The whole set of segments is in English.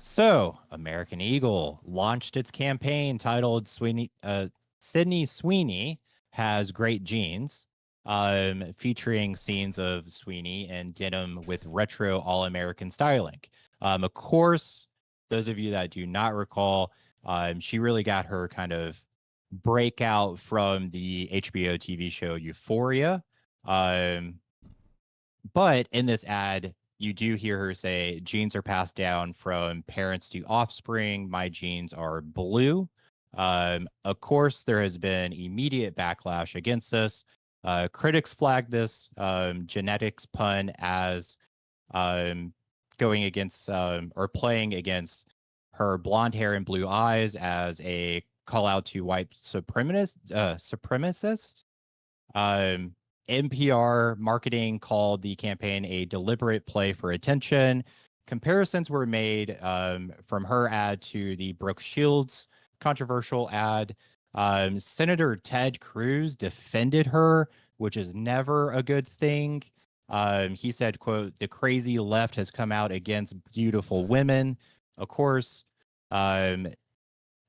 So, American Eagle launched its campaign titled Sydney Sweeney Has Great Genes, featuring scenes of Sweeney in denim with retro all-American styling. Of course, those of you that do not recall, she really got her kind of breakout from the HBO TV show Euphoria. Um, but in this ad, you do hear her say, genes are passed down from parents to offspring. My genes are blue. Of course, there has been immediate backlash against this. Critics flagged this genetics pun as um, going against or playing against her blonde hair and blue eyes as a call out to white supremacist. Um, NPR marketing called the campaign a deliberate play for attention. Comparisons were made from her ad to the Brooke Shields controversial ad. Senator Ted Cruz defended her, which is never a good thing. He said, quote, the crazy left has come out against beautiful women. Of course, um,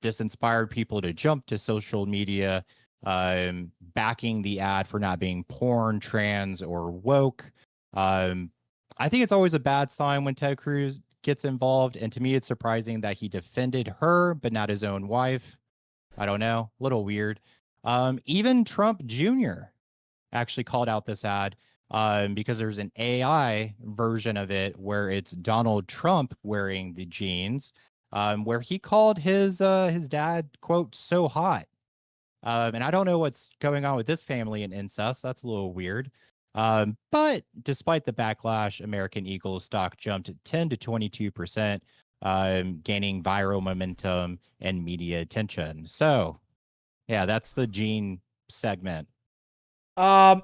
this inspired people to jump to social media, backing the ad for not being porn, trans, or woke. I think it's always a bad sign when Ted Cruz gets involved. And to me, it's surprising that he defended her, but not his own wife. I don't know, a little weird. Even Trump Jr. actually called out this ad because there's an AI version of it where it's Donald Trump wearing the jeans, where he called his dad, quote, so hot. And I don't know what's going on with this family and incest. That's a little weird. But despite the backlash, American Eagle's stock jumped 10 to 22%, gaining viral momentum and media attention. So, yeah, that's the gene segment. All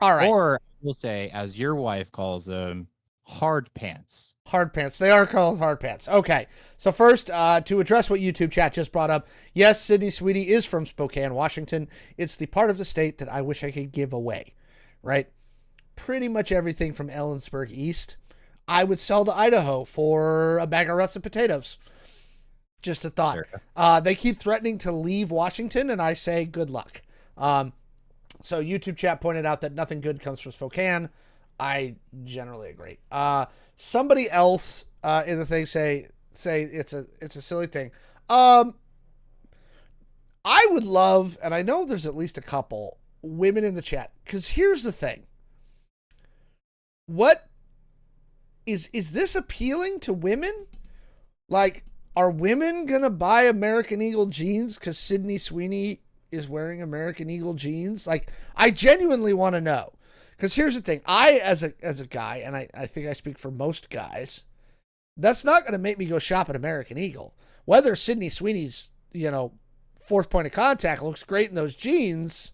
right. Or we'll say, as your wife calls them, hard pants. Hard pants. They are called hard pants. Okay. So first, to address what YouTube chat just brought up, yes, Sydney Sweeney is from Spokane, Washington. It's the part of the state that I wish I could give away, right? Pretty much everything from Ellensburg east, I would sell to Idaho for a bag of russet potatoes. Just a thought. Sure. They keep threatening to leave Washington, and I say good luck. So YouTube chat pointed out that nothing good comes from Spokane. I generally agree. Somebody else in the thing say it's a silly thing. I would love, and I know there's at least a couple women in the chat, because here's the thing. What is this appealing to women? Like, are women gonna buy American Eagle jeans because Sydney Sweeney is wearing American Eagle jeans? Like, I genuinely want to know. Because here's the thing. I, as a guy, and I think I speak for most guys, that's not going to make me go shop at American Eagle. Whether Sydney Sweeney's, fourth point of contact looks great in those jeans,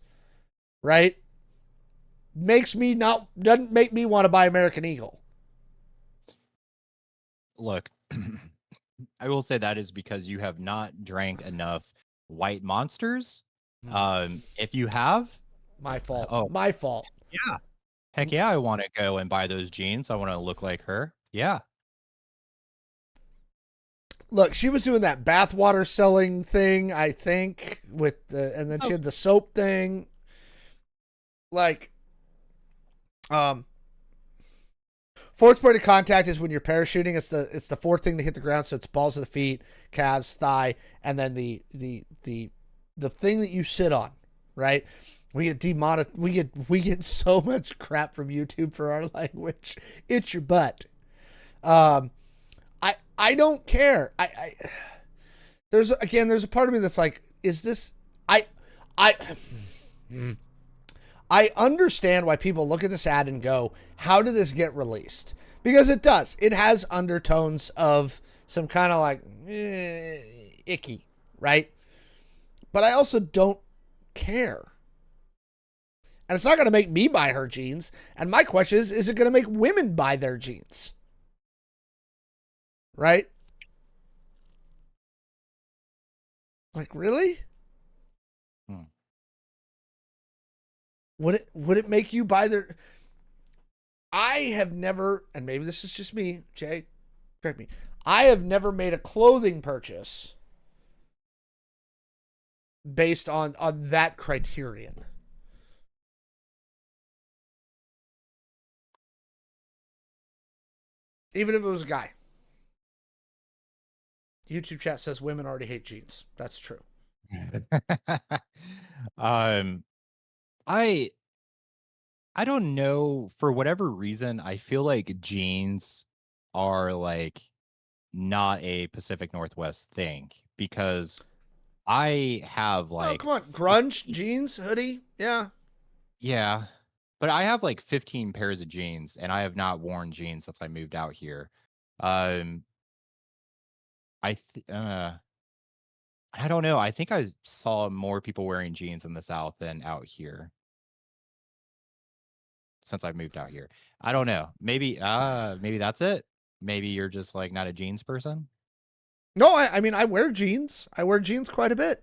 right? Doesn't make me want to buy American Eagle. Look, I will say that is because you have not drank enough white monsters. If you have, My fault. oh, My fault. yeah. Heck yeah, I want to go and buy those jeans. I want to look like her. Yeah. Look, she was doing that bathwater selling thing, I think, and then she had the soap thing. Like, fourth point of contact is when you're parachuting. It's the fourth thing to hit the ground, so it's balls of the feet, calves, thigh, and then the thing that you sit on, right? We get so much crap from YouTube for our language. It's your butt. I don't care. There's a part of me that's like, is this I understand why people look at this ad and go, how did this get released? Because it does. It has undertones of some kind of like icky, right? But I also don't care. And it's not going to make me buy her jeans. And my question is it going to make women buy their jeans? Right? Like, really? Would it make you buy their... I have never, and maybe this is just me, Jay, correct me. I have never made a clothing purchase based on that criterion. Even if it was a guy. YouTube chat says women already hate jeans. That's true. um, I I don't know, for whatever reason, I feel like jeans are like not a Pacific Northwest thing because I have Oh, like come on. Grunge, jeans, hoodie. Yeah. yeah, but I have like 15 pairs of jeans and I have not worn jeans since I moved out here. Um I th- I don't know. I think I saw more people wearing jeans in the South than out here since I moved out here. I don't know. Maybe that's it. Maybe you're just like not a jeans person. No, I mean, I wear jeans. I wear jeans quite a bit,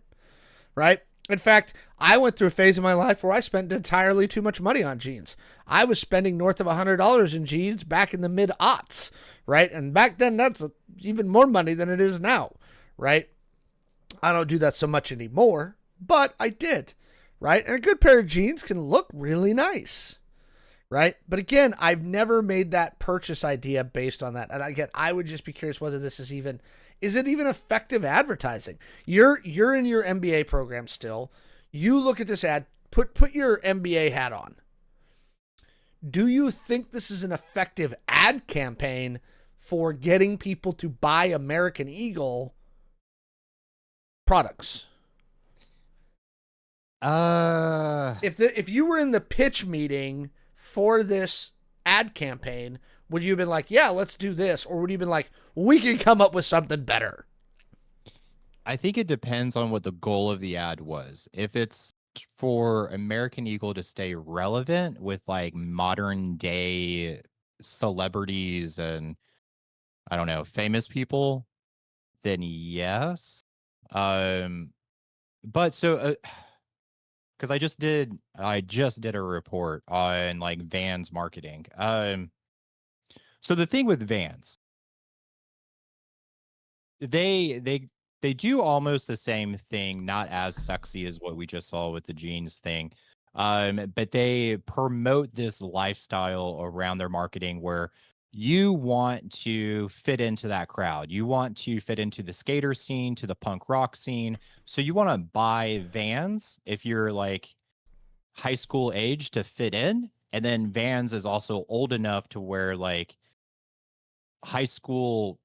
right? In fact, I went through a phase in my life where I spent entirely too much money on jeans. I was spending north of $100 in jeans back in the mid aughts, right? And back then, that's even more money than it is now, right? I don't do that so much anymore, but I did, right? And a good pair of jeans can look really nice, right? But again, I've never made that purchase idea based on that. And again, I would just be curious whether this is it even effective advertising? You're in your MBA program still. You look at this ad, put your MBA hat on. Do you think this is an effective ad campaign for getting people to buy American Eagle products? Uh, If you were in the pitch meeting for this ad campaign, would you have been like, yeah, let's do this? Or would you have been like, we can come up with something better? I think it depends on what the goal of the ad was. If it's for American Eagle to stay relevant with like modern day celebrities and I don't know, famous people, then yes. Um, but so because I just did a report on like Vans marketing. So the thing with Vans, they they do almost the same thing, not as sexy as what we just saw with the jeans thing. But they promote this lifestyle around their marketing where you want to fit into that crowd. You want to fit into the skater scene, to the punk rock scene. So you want to buy Vans if you're like high school age to fit in. And then Vans is also old enough to where like high school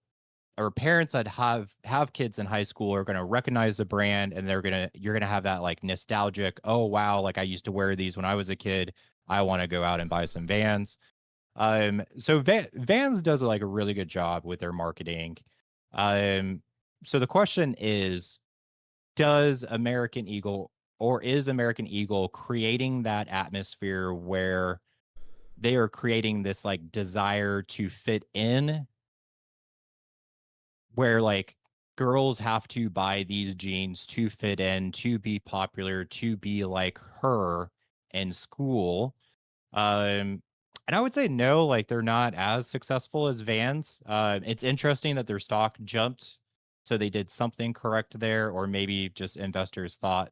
or parents that have kids in high school are going to recognize the brand and you're going to have that like nostalgic, oh wow, like I used to wear these when I was a kid, I want to go out and buy some Vans. So Vans does like a really good job with their marketing. um so the question is, does American Eagle, or is American Eagle creating that atmosphere where they are creating this like desire to fit in, where like girls have to buy these jeans to fit in, to be popular, to be like her in school? Um, and I would say no, like they're not as successful as Vans. It's interesting that their stock jumped, so they did something correct there, or maybe just investors thought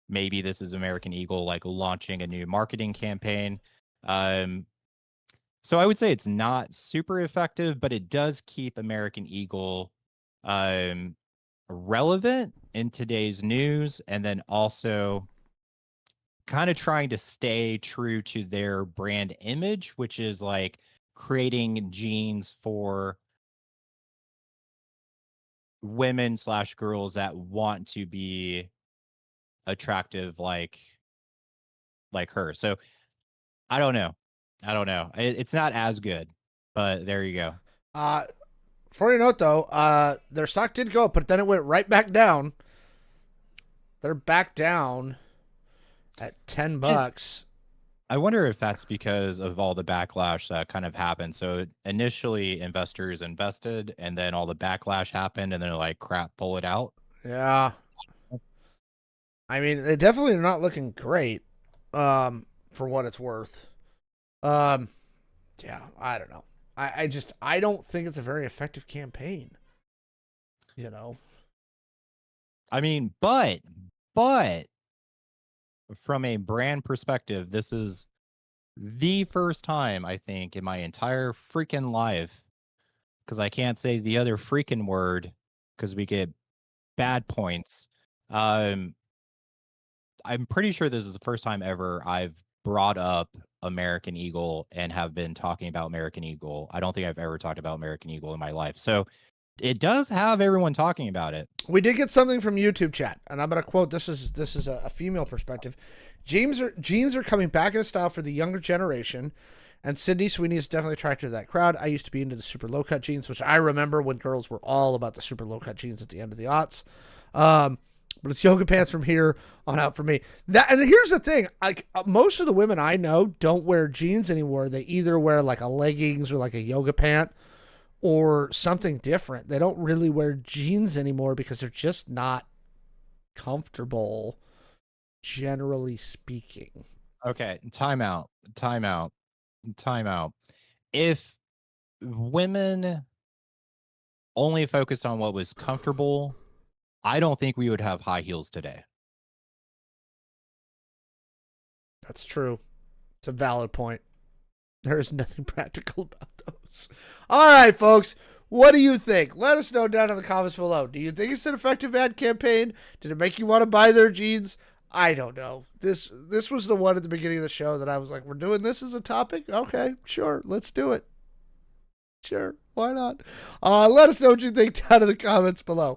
maybe this is American Eagle like launching a new marketing campaign. Um, so I would say it's not super effective, but it does keep American Eagle um, relevant in today's news, and then also kind of trying to stay true to their brand image, which is like creating jeans for women slash girls that want to be attractive like her. So I don't know. I don't know. It's not as good, but there you go. Uh, for your note, though, their stock did go up, but then it went right back down. They're back down at 10 And bucks. I wonder if that's because of all the backlash that kind of happened. So initially investors invested and then all the backlash happened and they're like, crap, pull it out. Yeah. I mean, they definitely are not looking great, for what it's worth. Um, yeah, I don't know. I don't think it's a very effective campaign. You know. I mean, but from a brand perspective, this is the first time I think in my entire freaking life, because I can't say the other freaking word because we get bad points. Um, I'm pretty sure this is the first time ever I've brought up American Eagle and have been talking about American Eagle. I don't think I've ever talked about American Eagle in my life. So it does have everyone talking about it. We did get something from YouTube chat, and I'm going to quote. This is a female perspective. Jeans are coming back in style for the younger generation, and Sydney Sweeney is definitely attracted to that crowd. I used to be into the super low cut jeans, which I remember when girls were all about the super low cut jeans at the end of the aughts. But it's yoga pants from here on out for me. And here's the thing: like most of the women I know don't wear jeans anymore. They either wear like a leggings or like a yoga pant or something different. They don't really wear jeans anymore because they're just not comfortable, generally speaking. Okay, time out. If women only focused on what was comfortable, I don't think we would have high heels today. That's true. It's a valid point. There is nothing practical about those. All right, folks. What do you think? Let us know down in the comments below. Do you think it's an effective ad campaign? Did it make you want to buy their jeans? I don't know. This was the one at the beginning of the show that I was like, we're doing this as a topic? Okay, sure. Let's do it. Sure. Why not? Let us know what you think down in the comments below.